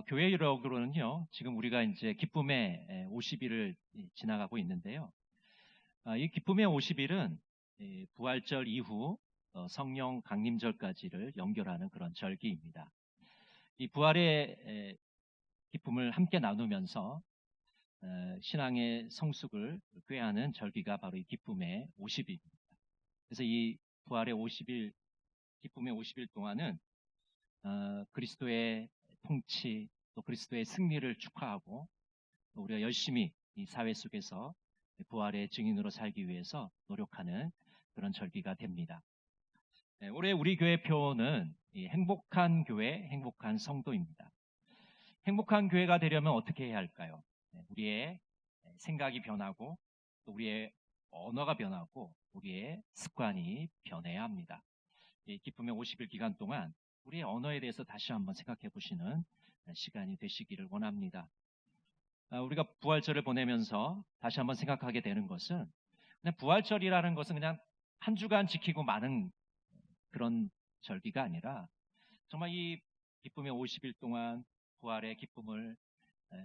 교회력으로는요, 지금 우리가 이제 기쁨의 50일을 지나가고 있는데요. 이 기쁨의 50일은 부활절 이후 성령 강림절까지를 연결하는 그런 절기입니다. 이 부활의 기쁨을 함께 나누면서 신앙의 성숙을 꾀하는 절기가 바로 이 기쁨의 50일입니다. 그래서 이 부활의 50일, 기쁨의 50일 동안은 그리스도의 통치, 또 그리스도의 승리를 축하하고 또 우리가 열심히 이 사회 속에서 부활의 증인으로 살기 위해서 노력하는 그런 절기가 됩니다. 올해 우리 교회 표어는 행복한 교회, 행복한 성도입니다. 행복한 교회가 되려면 어떻게 해야 할까요? 우리의 생각이 변하고 또 우리의 언어가 변하고 우리의 습관이 변해야 합니다. 기쁨의 50일 기간 동안 우리의 언어에 대해서 다시 한번 생각해 보시는 시간이 되시기를 원합니다. 우리가 부활절을 보내면서 다시 한번 생각하게 되는 것은 그냥 부활절이라는 것은 그냥 한 주간 지키고 마는 그런 절기가 아니라 정말 이 기쁨의 50일 동안 부활의 기쁨을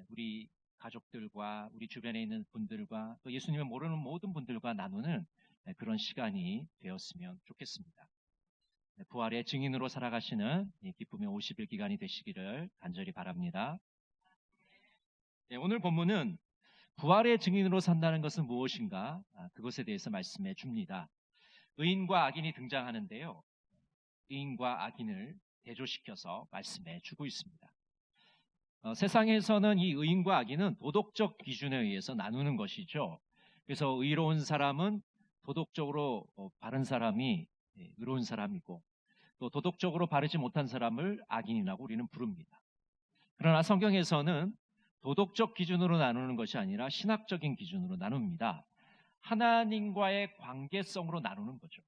우리 가족들과 우리 주변에 있는 분들과 또 예수님을 모르는 모든 분들과 나누는 그런 시간이 되었으면 좋겠습니다. 부활의 증인으로 살아가시는 기쁨의 50일 기간이 되시기를 간절히 바랍니다. 오늘 본문은 부활의 증인으로 산다는 것은 무엇인가? 그것에 대해서 말씀해 줍니다. 의인과 악인이 등장하는데요. 의인과 악인을 대조시켜서 말씀해 주고 있습니다. 세상에서는 이 의인과 악인은 도덕적 기준에 의해서 나누는 것이죠. 그래서 의로운 사람은 도덕적으로 바른 사람이 의로운 사람이고 또 도덕적으로 바르지 못한 사람을 악인이라고 우리는 부릅니다. 그러나 성경에서는 도덕적 기준으로 나누는 것이 아니라 신학적인 기준으로 나눕니다. 하나님과의 관계성으로 나누는 거죠.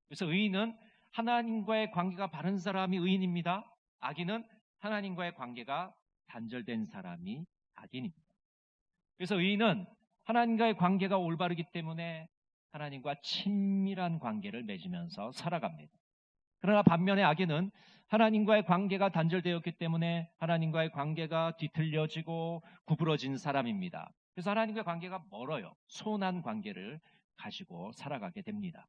그래서 의인은 하나님과의 관계가 바른 사람이 의인입니다. 악인은 하나님과의 관계가 단절된 사람이 악인입니다. 그래서 의인은 하나님과의 관계가 올바르기 때문에 하나님과 친밀한 관계를 맺으면서 살아갑니다. 그러나 반면에 악인은 하나님과의 관계가 단절되었기 때문에 하나님과의 관계가 뒤틀려지고 구부러진 사람입니다. 그래서 하나님과의 관계가 멀어요. 소원한 관계를 가지고 살아가게 됩니다.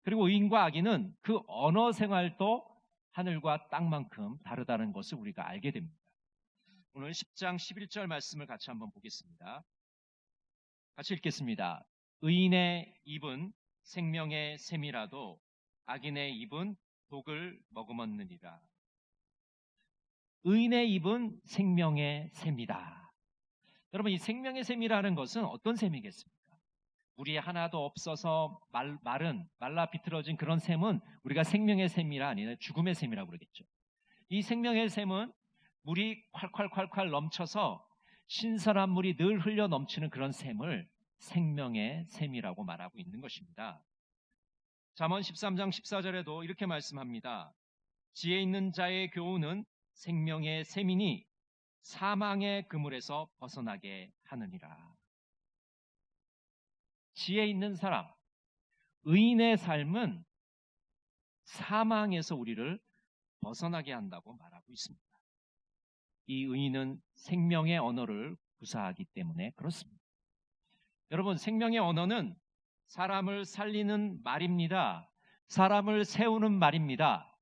그리고 의인과 악인은 그 언어 생활도 하늘과 땅만큼 다르다는 것을 우리가 알게 됩니다. 오늘 10장 11절 말씀을 같이 한번 보겠습니다. 같이 읽겠습니다. 의인의 입은 생명의 샘이라도 악인의 입은 독을 머금었느니라. 의인의 입은 생명의 샘이다. 여러분, 이 생명의 샘이라는 것은 어떤 샘이겠습니까? 물이 하나도 없어서 말라 비틀어진 그런 샘은 우리가 생명의 샘이라 아니라 죽음의 샘이라고 그러겠죠. 이 생명의 샘은 물이 콸콸콸콸 넘쳐서 신선한 물이 늘 흘러 넘치는 그런 샘을 생명의 샘이라고 말하고 있는 것입니다. 잠언 13장 14절에도 이렇게 말씀합니다. 지혜 있는 자의 교훈은 생명의 샘이니 사망의 그물에서 벗어나게 하느니라. 지혜 있는 사람, 의인의 삶은 사망에서 우리를 벗어나게 한다고 말하고 있습니다. 이 의인은 생명의 언어를 구사하기 때문에 그렇습니다. 여러분, 생명의 언어는 사람을 살리는 말입니다. 사람을 세우는 말입니다.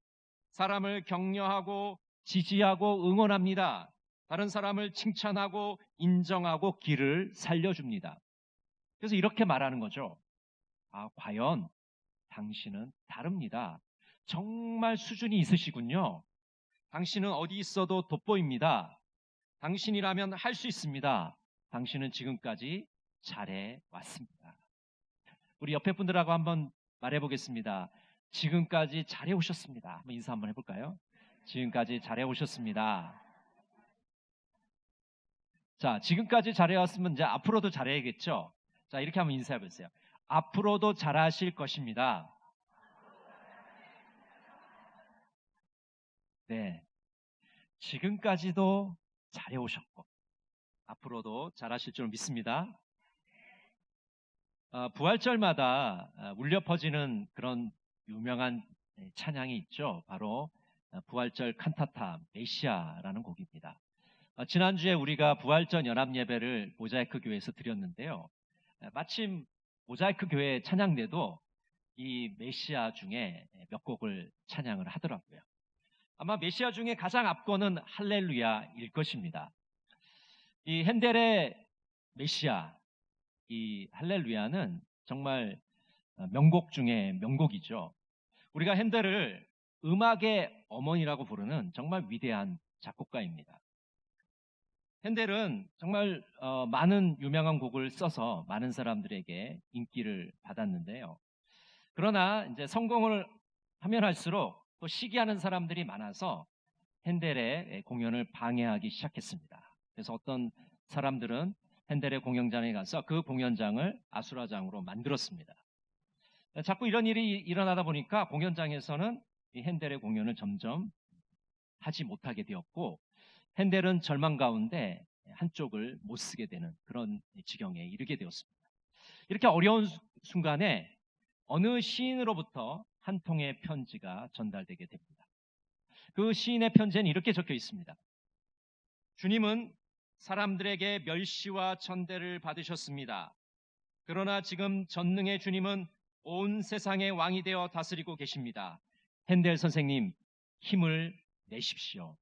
사람을 격려하고 지지하고 응원합니다. 다른 사람을 칭찬하고 인정하고 길을 살려줍니다. 그래서 이렇게 말하는 거죠. 과연 당신은 다릅니다. 정말 수준이 있으시군요. 당신은 어디 있어도 돋보입니다. 당신이라면 할 수 있습니다. 당신은 지금까지 잘해왔습니다. 우리 옆에 분들하고 한번 말해보겠습니다. 지금까지 잘해오셨습니다. 한번 인사 한번 해볼까요? 지금까지 잘해오셨습니다. 자, 지금까지 잘해왔으면 이제 앞으로도 잘해야겠죠? 자, 이렇게 한번 인사해보세요. 앞으로도 잘하실 것입니다. 네, 지금까지도 잘해오셨고 앞으로도 잘하실 줄 믿습니다. 부활절마다 울려 퍼지는 그런 유명한 찬양이 있죠. 바로 부활절 칸타타 메시아라는 곡입니다. 지난주에 우리가 부활절 연합예배를 모자이크 교회에서 드렸는데요. 마침 모자이크 교회 찬양대도 이 메시아 중에 몇 곡을 찬양을 하더라고요. 아마 메시아 중에 가장 앞권은 할렐루야일 것입니다. 이 핸델의 메시아, 이 할렐루야는 정말 명곡 중에 명곡이죠. 우리가 핸델을 음악의 어머니라고 부르는 정말 위대한 작곡가입니다. 핸델은 정말 많은 유명한 곡을 써서 많은 사람들에게 인기를 받았는데요. 그러나 이제 성공을 하면 할수록 또 시기하는 사람들이 많아서 핸델의 공연을 방해하기 시작했습니다. 그래서 어떤 사람들은 핸델의 공연장에 가서 그 공연장을 아수라장으로 만들었습니다. 자꾸 이런 일이 일어나다 보니까 공연장에서는 이 핸델의 공연을 점점 하지 못하게 되었고, 핸델은 절망 가운데 한쪽을 못 쓰게 되는 그런 지경에 이르게 되었습니다. 이렇게 어려운 순간에 어느 시인으로부터 한 통의 편지가 전달되게 됩니다. 그 시인의 편지에는 이렇게 적혀 있습니다. 주님은 사람들에게 멸시와 천대를 받으셨습니다. 그러나 지금 전능의 주님은 온 세상의 왕이 되어 다스리고 계십니다. 핸델 선생님, 힘을 내십시오.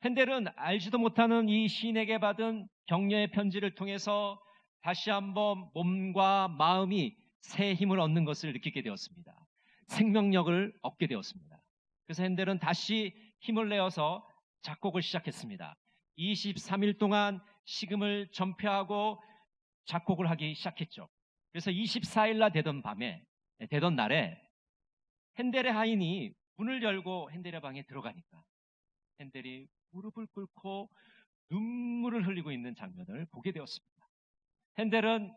핸델은 알지도 못하는 이 시인에게 받은 격려의 편지를 통해서 다시 한번 몸과 마음이 새 힘을 얻는 것을 느끼게 되었습니다. 생명력을 얻게 되었습니다. 그래서 핸델은 다시 힘을 내어서 작곡을 시작했습니다. 23일 동안 식음을 전폐하고 작곡을 하기 시작했죠. 그래서 24일 날 되던 날에 핸델의 하인이 문을 열고 핸델의 방에 들어가니까 핸델이 무릎을 꿇고 눈물을 흘리고 있는 장면을 보게 되었습니다. 핸델은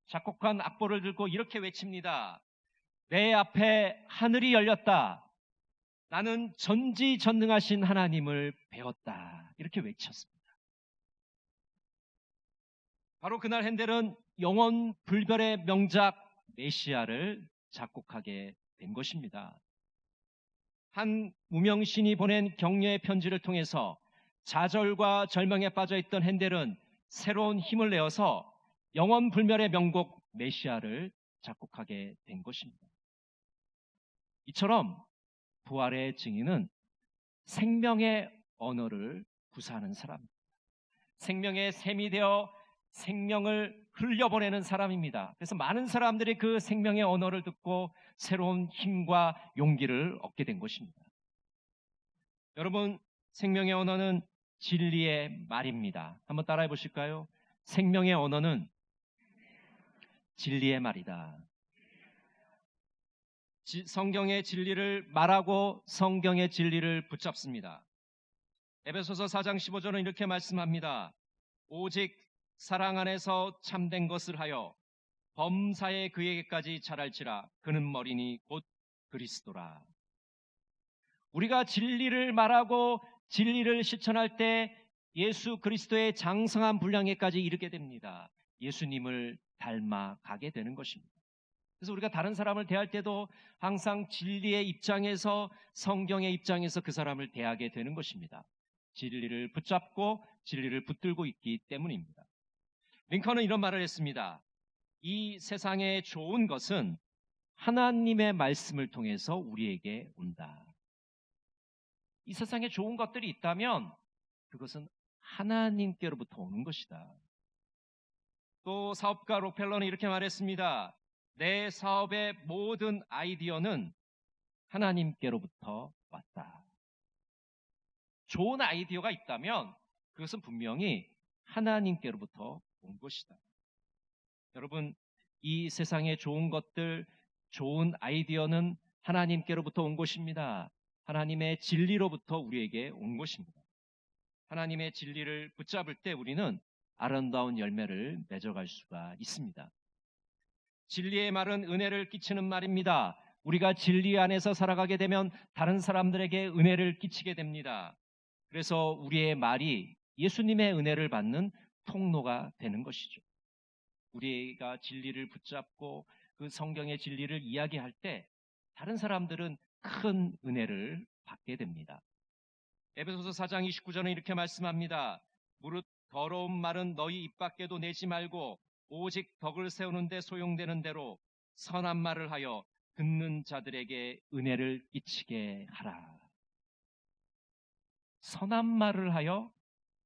작곡한 악보를 들고 이렇게 외칩니다. 내 앞에 하늘이 열렸다. 나는 전지전능하신 하나님을 배웠다. 이렇게 외쳤습니다. 바로 그날 핸델은 영원 불멸의 명작 메시아를 작곡하게 된 것입니다. 한 무명신이 보낸 격려의 편지를 통해서 좌절과 절망에 빠져있던 핸델은 새로운 힘을 내어서 영원 불멸의 명곡 메시아를 작곡하게 된 것입니다. 이처럼 부활의 증인은 생명의 언어를 구사하는 사람입니다. 생명의 샘이 되어 생명을 흘려보내는 사람입니다. 그래서 많은 사람들이 그 생명의 언어를 듣고 새로운 힘과 용기를 얻게 된 것입니다. 여러분, 생명의 언어는 진리의 말입니다. 한번 따라해 보실까요? 생명의 언어는 진리의 말이다. 성경의 진리를 말하고 성경의 진리를 붙잡습니다. 에베소서 4장 15절은 이렇게 말씀합니다. 오직 사랑 안에서 참된 것을 하여 범사에 그에게까지 자랄지라. 그는 머리니 곧 그리스도라. 우리가 진리를 말하고 진리를 실천할 때 예수 그리스도의 장성한 분량에까지 이르게 됩니다. 예수님을 닮아가게 되는 것입니다. 그래서 우리가 다른 사람을 대할 때도 항상 진리의 입장에서, 성경의 입장에서 그 사람을 대하게 되는 것입니다. 진리를 붙잡고 진리를 붙들고 있기 때문입니다. 링컨은 이런 말을 했습니다. 이 세상에 좋은 것은 하나님의 말씀을 통해서 우리에게 온다. 이 세상에 좋은 것들이 있다면 그것은 하나님께로부터 오는 것이다. 또 사업가 록펠러는 이렇게 말했습니다. 내 사업의 모든 아이디어는 하나님께로부터 왔다. 좋은 아이디어가 있다면 그것은 분명히 하나님께로부터 온 것이다. 여러분, 이 세상에 좋은 것들, 좋은 아이디어는 하나님께로부터 온 것입니다. 하나님의 진리로부터 우리에게 온 것입니다. 하나님의 진리를 붙잡을 때 우리는 아름다운 열매를 맺어갈 수가 있습니다. 진리의 말은 은혜를 끼치는 말입니다. 우리가 진리 안에서 살아가게 되면 다른 사람들에게 은혜를 끼치게 됩니다. 그래서 우리의 말이 예수님의 은혜를 받는 통로가 되는 것이죠. 우리가 진리를 붙잡고 그 성경의 진리를 이야기할 때 다른 사람들은 큰 은혜를 받게 됩니다. 에베소서 4장 29절은 이렇게 말씀합니다. 무릇 더러운 말은 너희 입 밖에도 내지 말고 오직 덕을 세우는 데 소용되는 대로 선한 말을 하여 듣는 자들에게 은혜를 끼치게 하라. 선한 말을 하여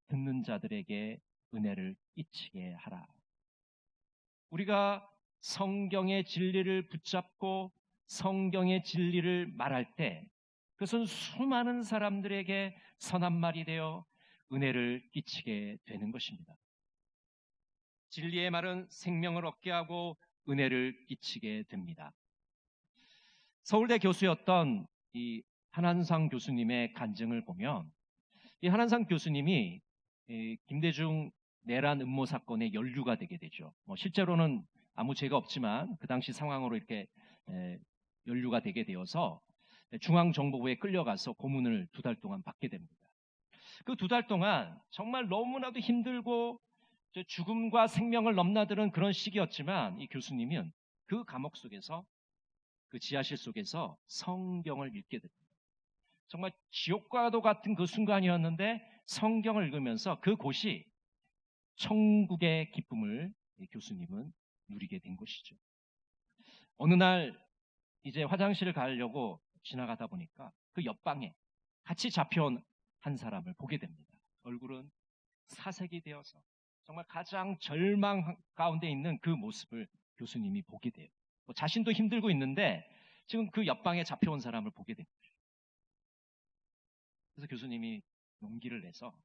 듣는 자들에게 은혜를 끼치게 하라. 우리가 성경의 진리를 붙잡고 성경의 진리를 말할 때 그것은 수많은 사람들에게 선한 말이 되어 은혜를 끼치게 되는 것입니다. 진리의 말은 생명을 얻게 하고 은혜를 끼치게 됩니다. 서울대 교수였던 이 한한상 교수님의 간증을 보면 이 한한상 교수님이 김대중 내란 음모 사건의 연루가 되게 되죠. 실제로는 아무 죄가 없지만 그 당시 상황으로 이렇게 연루가 되게 되어서 중앙정보부에 끌려가서 고문을 2달 동안 받게 됩니다. 그 2달 동안 정말 너무나도 힘들고 죽음과 생명을 넘나드는 그런 시기였지만 이 교수님은 그 감옥 속에서 그 지하실 속에서 성경을 읽게 됩니다. 정말 지옥과도 같은 그 순간이었는데 성경을 읽으면서 그곳이 천국의 기쁨을 교수님은 누리게 된 것이죠. 어느 날 이제 화장실을 가려고 지나가다 보니까 그 옆방에 같이 잡혀온 한 사람을 보게 됩니다. 얼굴은 사색이 되어서 정말 가장 절망 가운데 있는 그 모습을 교수님이 보게 돼요. 자신도 힘들고 있는데 지금 그 옆방에 잡혀온 사람을 보게 됩니다. 그래서 교수님이 용기를 내서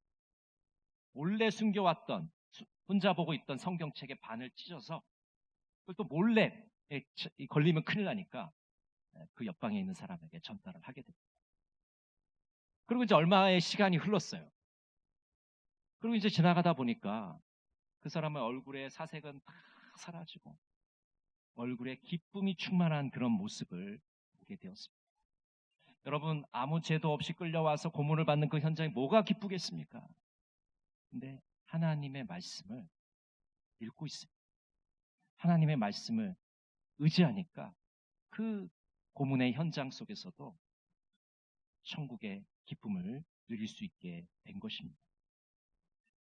몰래 숨겨왔던 혼자 보고 있던 성경책의 반을 찢어서 그걸 또 몰래 걸리면 큰일 나니까 그 옆방에 있는 사람에게 전달을 하게 됩니다. 그리고 이제 얼마의 시간이 흘렀어요. 그리고 이제 지나가다 보니까 그 사람의 얼굴의 사색은 다 사라지고 얼굴에 기쁨이 충만한 그런 모습을 보게 되었습니다. 여러분, 아무 죄도 없이 끌려와서 고문을 받는 그 현장이 뭐가 기쁘겠습니까? 근데 하나님의 말씀을 읽고 있습니다. 하나님의 말씀을 의지하니까 그 고문의 현장 속에서도 천국의 기쁨을 누릴 수 있게 된 것입니다.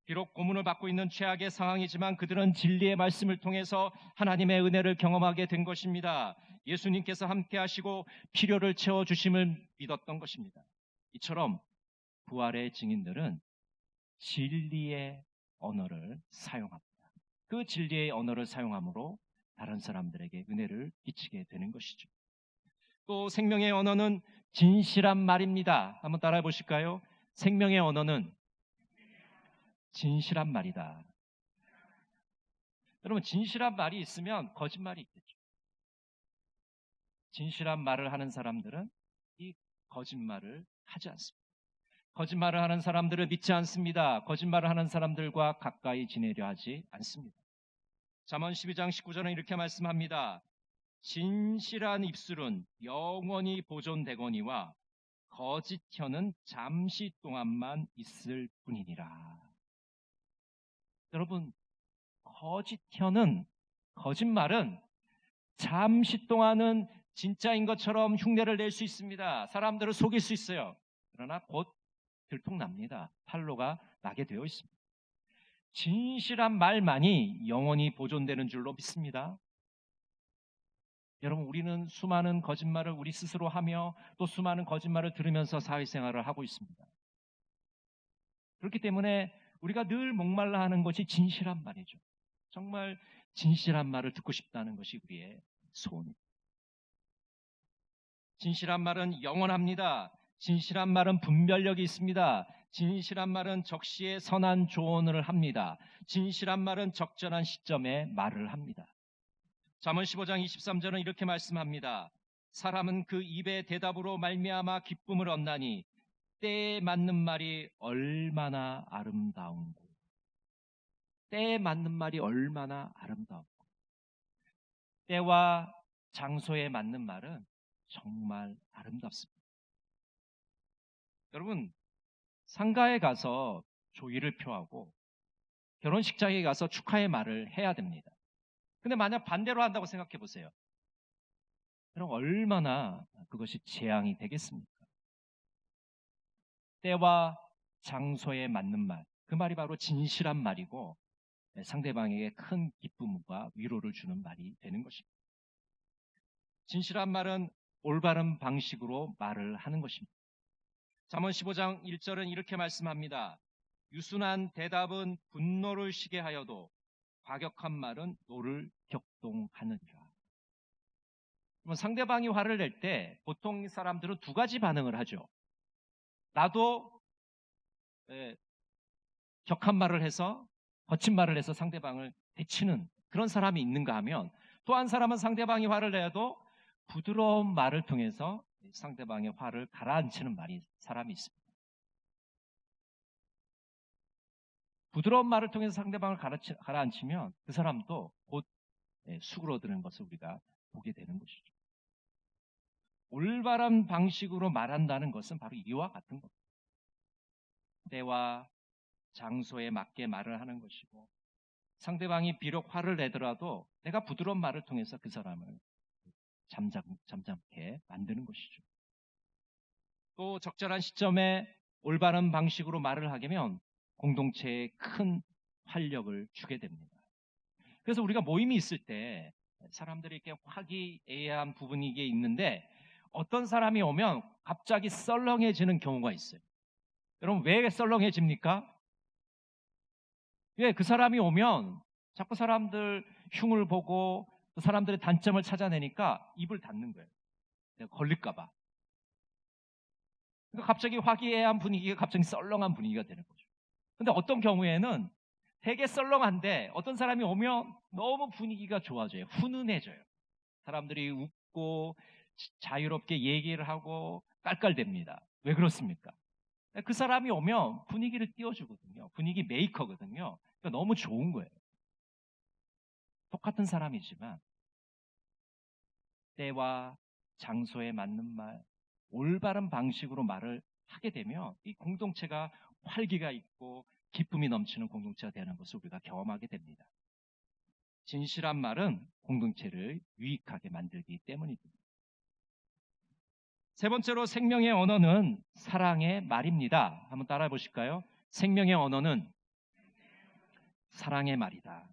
비록 고문을 받고 있는 최악의 상황이지만 그들은 진리의 말씀을 통해서 하나님의 은혜를 경험하게 된 것입니다. 예수님께서 함께 하시고 필요를 채워주심을 믿었던 것입니다. 이처럼 부활의 증인들은 진리의 언어를 사용합니다. 그 진리의 언어를 사용함으로 다른 사람들에게 은혜를 끼치게 되는 것이죠. 또 생명의 언어는 진실한 말입니다. 한번 따라해 보실까요? 생명의 언어는 진실한 말이다. 여러분, 진실한 말이 있으면 거짓말이 있겠죠. 진실한 말을 하는 사람들은 이 거짓말을 하지 않습니다. 거짓말을 하는 사람들을 믿지 않습니다. 거짓말을 하는 사람들과 가까이 지내려 하지 않습니다. 잠언 12장 19절은 이렇게 말씀합니다. 진실한 입술은 영원히 보존되거니와 거짓 혀는 잠시 동안만 있을 뿐이니라. 여러분, 거짓말은 잠시 동안은 진짜인 것처럼 흉내를 낼 수 있습니다. 사람들을 속일 수 있어요. 그러나 곧 들통납니다. 판로가 나게 되어 있습니다. 진실한 말만이 영원히 보존되는 줄로 믿습니다. 여러분, 우리는 수많은 거짓말을 우리 스스로 하며 또 수많은 거짓말을 들으면서 사회생활을 하고 있습니다. 그렇기 때문에 우리가 늘 목말라 하는 것이 진실한 말이죠. 정말 진실한 말을 듣고 싶다는 것이 우리의 소원입니다. 진실한 말은 영원합니다. 진실한 말은 분별력이 있습니다. 진실한 말은 적시에 선한 조언을 합니다. 진실한 말은 적절한 시점에 말을 합니다. 잠언 15장 23절은 이렇게 말씀합니다. 사람은 그 입의 대답으로 말미암아 기쁨을 얻나니 때에 맞는 말이 얼마나 아름다운고. 때에 맞는 말이 얼마나 아름다운고. 때와 장소에 맞는 말은 정말 아름답습니다. 여러분, 상가에 가서 조의를 표하고 결혼식장에 가서 축하의 말을 해야 됩니다. 근데 만약 반대로 한다고 생각해 보세요. 그럼 얼마나 그것이 재앙이 되겠습니까? 때와 장소에 맞는 말, 그 말이 바로 진실한 말이고 상대방에게 큰 기쁨과 위로를 주는 말이 되는 것입니다. 진실한 말은 올바른 방식으로 말을 하는 것입니다. 잠언 15장 1절은 이렇게 말씀합니다. 유순한 대답은 분노를 시게 하여도 과격한 말은 노를 격동하느니라. 상대방이 화를 낼 때 보통 사람들은 두 가지 반응을 하죠. 나도 격한 말을 해서 거친 말을 해서 상대방을 해치는 그런 사람이 있는가 하면, 또 한 사람은 상대방이 화를 내도 부드러운 말을 통해서 상대방의 화를 가라앉히는 사람이 있습니다. 부드러운 말을 통해서 상대방을 가라앉히면 그 사람도 곧 수그러드는 것을 우리가 보게 되는 것이죠. 올바른 방식으로 말한다는 것은 바로 이와 같은 겁니다. 때와 장소에 맞게 말을 하는 것이고, 상대방이 비록 화를 내더라도 내가 부드러운 말을 통해서 그 사람을 잠잠케 만드는 것이죠. 또 적절한 시점에 올바른 방식으로 말을 하면 공동체에 큰 활력을 주게 됩니다. 그래서 우리가 모임이 있을 때 사람들이 이렇게 화기애애한 부분이 있는데, 어떤 사람이 오면 갑자기 썰렁해지는 경우가 있어요. 여러분, 왜 썰렁해집니까? 왜? 그 사람이 오면 자꾸 사람들 흉을 보고 그 사람들의 단점을 찾아내니까 입을 닫는 거예요. 내가 걸릴까봐. 그러니까 갑자기 화기애애한 분위기가 갑자기 썰렁한 분위기가 되는 거죠. 근데 어떤 경우에는 되게 썰렁한데 어떤 사람이 오면 너무 분위기가 좋아져요. 훈훈해져요. 사람들이 웃고 자유롭게 얘기를 하고 깔깔댑니다. 왜 그렇습니까? 그 사람이 오면 분위기를 띄워주거든요. 분위기 메이커거든요. 그러니까 너무 좋은 거예요. 똑같은 사람이지만 때와 장소에 맞는 말, 올바른 방식으로 말을 하게 되면 이 공동체가 활기가 있고 기쁨이 넘치는 공동체가 되는 것을 우리가 경험하게 됩니다. 진실한 말은 공동체를 유익하게 만들기 때문입니다. 세 번째로, 생명의 언어는 사랑의 말입니다. 한번 따라해 보실까요? 생명의 언어는 사랑의 말이다.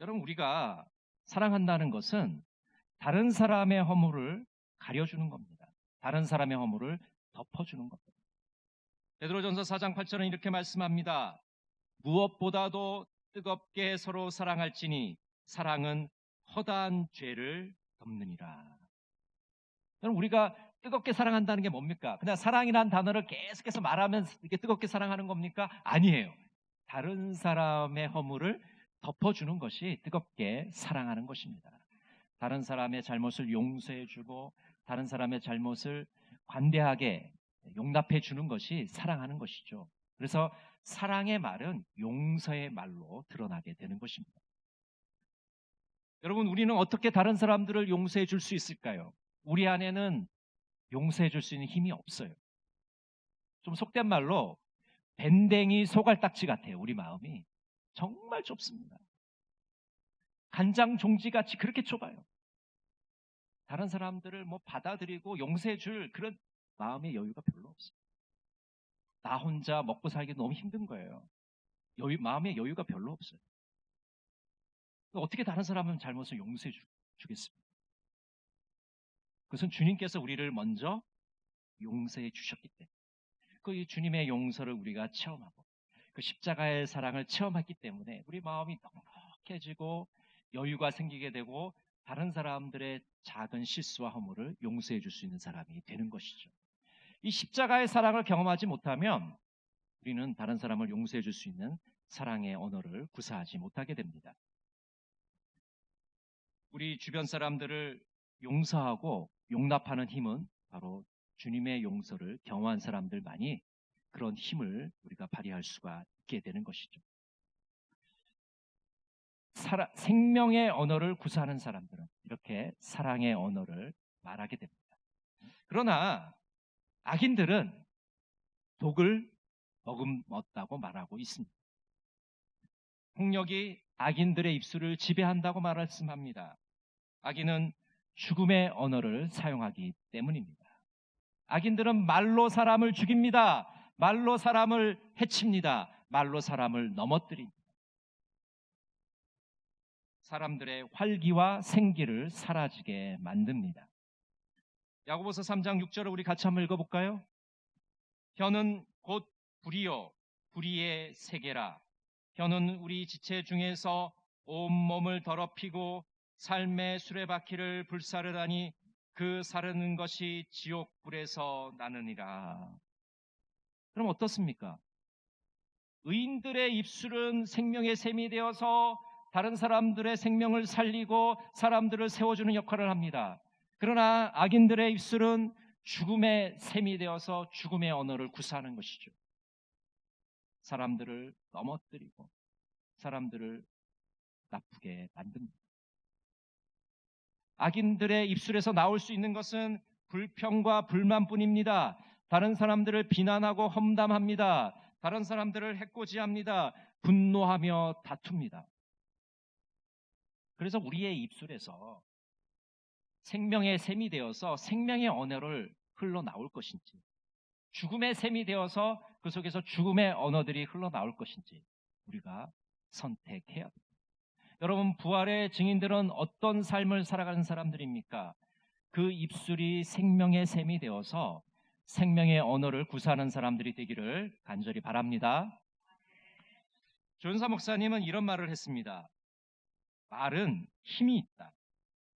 여러분, 우리가 사랑한다는 것은 다른 사람의 허물을 가려주는 겁니다. 다른 사람의 허물을 덮어주는 겁니다. 베드로전서 4장 8절은 이렇게 말씀합니다. 무엇보다도 뜨겁게 서로 사랑할지니 사랑은 허다한 죄를 덮느니라. 여러분, 우리가 뜨겁게 사랑한다는 게 뭡니까? 그냥 사랑이라는 단어를 계속해서 말하면서 이렇게 뜨겁게 사랑하는 겁니까? 아니에요. 다른 사람의 허물을 덮어주는 것이 뜨겁게 사랑하는 것입니다. 다른 사람의 잘못을 용서해주고 다른 사람의 잘못을 관대하게 용납해 주는 것이 사랑하는 것이죠. 그래서 사랑의 말은 용서의 말로 드러나게 되는 것입니다. 여러분, 우리는 어떻게 다른 사람들을 용서해 줄 수 있을까요? 우리 안에는 용서해 줄 수 있는 힘이 없어요. 좀 속된 말로 밴댕이 소갈딱지 같아요. 우리 마음이 정말 좁습니다. 간장 종지같이 그렇게 좁아요. 다른 사람들을 받아들이고 용서해 줄 그런 마음의 여유가 별로 없어요. 나 혼자 먹고 살기 너무 힘든 거예요. 마음의 여유가 별로 없어요. 어떻게 다른 사람은 잘못을 용서해 주겠습니까? 그것은 주님께서 우리를 먼저 용서해 주셨기 때문에, 그 주님의 용서를 우리가 체험하고 그 십자가의 사랑을 체험했기 때문에 우리 마음이 넉넉해지고 여유가 생기게 되고 다른 사람들의 작은 실수와 허물을 용서해 줄 수 있는 사람이 되는 것이죠. 이 십자가의 사랑을 경험하지 못하면 우리는 다른 사람을 용서해 줄 수 있는 사랑의 언어를 구사하지 못하게 됩니다. 우리 주변 사람들을 용서하고 용납하는 힘은 바로 주님의 용서를 경험한 사람들만이 그런 힘을 우리가 발휘할 수가 있게 되는 것이죠. 생명의 언어를 구사하는 사람들은 이렇게 사랑의 언어를 말하게 됩니다. 그러나 악인들은 독을 머금었다고 말하고 있습니다. 폭력이 악인들의 입술을 지배한다고 말씀합니다. 악인은 죽음의 언어를 사용하기 때문입니다. 악인들은 말로 사람을 죽입니다. 말로 사람을 해칩니다. 말로 사람을 넘어뜨립니다. 사람들의 활기와 생기를 사라지게 만듭니다. 야고보서 3장 6절을 우리 같이 한번 읽어볼까요? 혀는 곧 불이요 불의의 세계라. 혀는 우리 지체 중에서 온몸을 더럽히고 삶의 수레바퀴를 불사르다니 그 사르는 것이 지옥불에서 나느니라. 그럼 어떻습니까? 의인들의 입술은 생명의 샘이 되어서 다른 사람들의 생명을 살리고 사람들을 세워주는 역할을 합니다. 그러나 악인들의 입술은 죽음의 샘이 되어서 죽음의 언어를 구사하는 것이죠. 사람들을 넘어뜨리고 사람들을 나쁘게 만듭니다. 악인들의 입술에서 나올 수 있는 것은 불평과 불만뿐입니다. 다른 사람들을 비난하고 험담합니다. 다른 사람들을 해코지합니다. 분노하며 다툽니다. 그래서 우리의 입술에서 생명의 샘이 되어서 생명의 언어를 흘러나올 것인지, 죽음의 샘이 되어서 그 속에서 죽음의 언어들이 흘러나올 것인지 우리가 선택해야 합니다. 여러분, 부활의 증인들은 어떤 삶을 살아가는 사람들입니까? 그 입술이 생명의 샘이 되어서 생명의 언어를 구사하는 사람들이 되기를 간절히 바랍니다. 조은사 목사님은 이런 말을 했습니다. 말은 힘이 있다.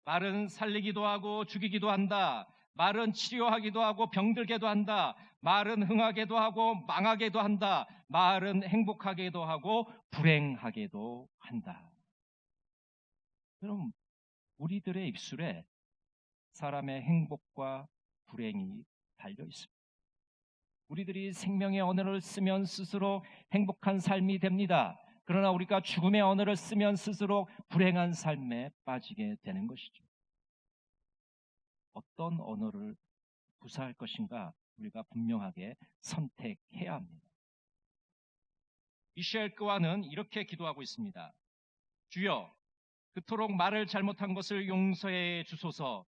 말은 살리기도 하고 죽이기도 한다. 말은 치료하기도 하고 병들게도 한다. 말은 흥하게도 하고 망하게도 한다. 말은 행복하게도 하고 불행하게도 한다. 그럼 우리들의 입술에 사람의 행복과 불행이 달려 있습니다. 우리들이 생명의 언어를 쓰면 스스로 행복한 삶이 됩니다. 그러나 우리가 죽음의 언어를 쓰면 스스로 불행한 삶에 빠지게 되는 것이죠. 어떤 언어를 구사할 것인가 우리가 분명하게 선택해야 합니다. 미셸 끄와는 이렇게 기도하고 있습니다. 주여, 그토록 말을 잘못한 것을 용서해 주소서.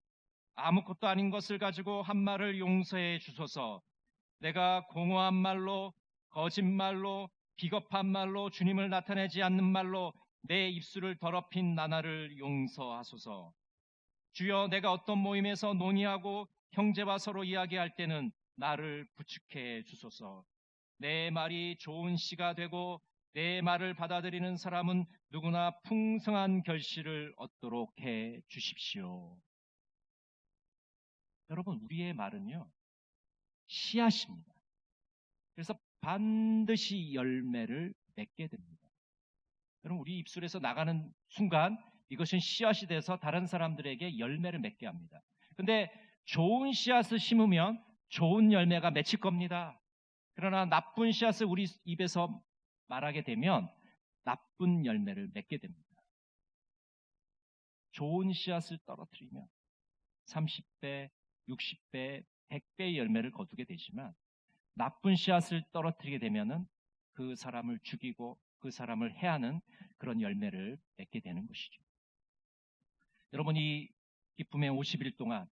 아무것도 아닌 것을 가지고 한 말을 용서해 주소서. 내가 공허한 말로, 거짓말로, 비겁한 말로, 주님을 나타내지 않는 말로 내 입술을 더럽힌 나날을 용서하소서. 주여, 내가 어떤 모임에서 논의하고 형제와 서로 이야기할 때는 나를 부축해 주소서. 내 말이 좋은 씨가 되고 내 말을 받아들이는 사람은 누구나 풍성한 결실을 얻도록 해 주십시오. 여러분, 우리의 말은요, 씨앗입니다. 그래서 반드시 열매를 맺게 됩니다. 여러분, 우리 입술에서 나가는 순간 이것은 씨앗이 돼서 다른 사람들에게 열매를 맺게 합니다. 근데 좋은 씨앗을 심으면 좋은 열매가 맺힐 겁니다. 그러나 나쁜 씨앗을 우리 입에서 말하게 되면 나쁜 열매를 맺게 됩니다. 좋은 씨앗을 떨어뜨리면 30배, 60배, 100배의 열매를 거두게 되지만 나쁜 씨앗을 떨어뜨리게 되면은 그 사람을 죽이고 그 사람을 해하는 그런 열매를 맺게 되는 것이죠. 여러분이 기쁨의 50일 동안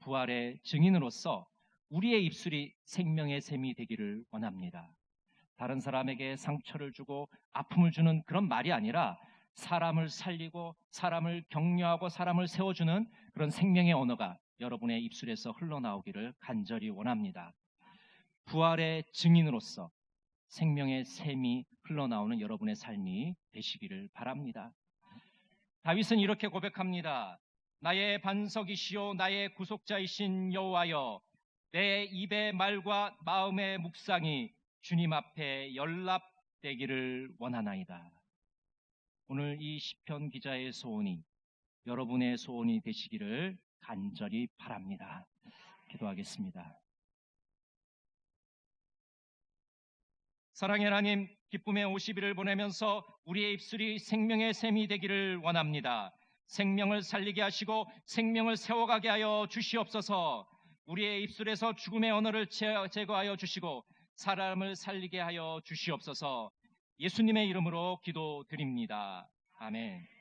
부활의 증인으로서 우리의 입술이 생명의 샘이 되기를 원합니다. 다른 사람에게 상처를 주고 아픔을 주는 그런 말이 아니라 사람을 살리고 사람을 격려하고 사람을 세워주는 그런 생명의 언어가 여러분의 입술에서 흘러나오기를 간절히 원합니다. 부활의 증인으로서 생명의 샘이 흘러나오는 여러분의 삶이 되시기를 바랍니다. 다윗은 이렇게 고백합니다. 나의 반석이시오 나의 구속자이신 여호와여, 내 입의 말과 마음의 묵상이 주님 앞에 연락되기를 원하나이다. 오늘 이 시편 기자의 소원이 여러분의 소원이 되시기를 간절히 바랍니다. 기도하겠습니다. 사랑의 하나님, 기쁨의 50일을 보내면서 우리의 입술이 생명의 샘이 되기를 원합니다. 생명을 살리게 하시고 생명을 세워가게 하여 주시옵소서. 우리의 입술에서 죽음의 언어를 제거하여 주시고 사람을 살리게 하여 주시옵소서. 예수님의 이름으로 기도드립니다. 아멘.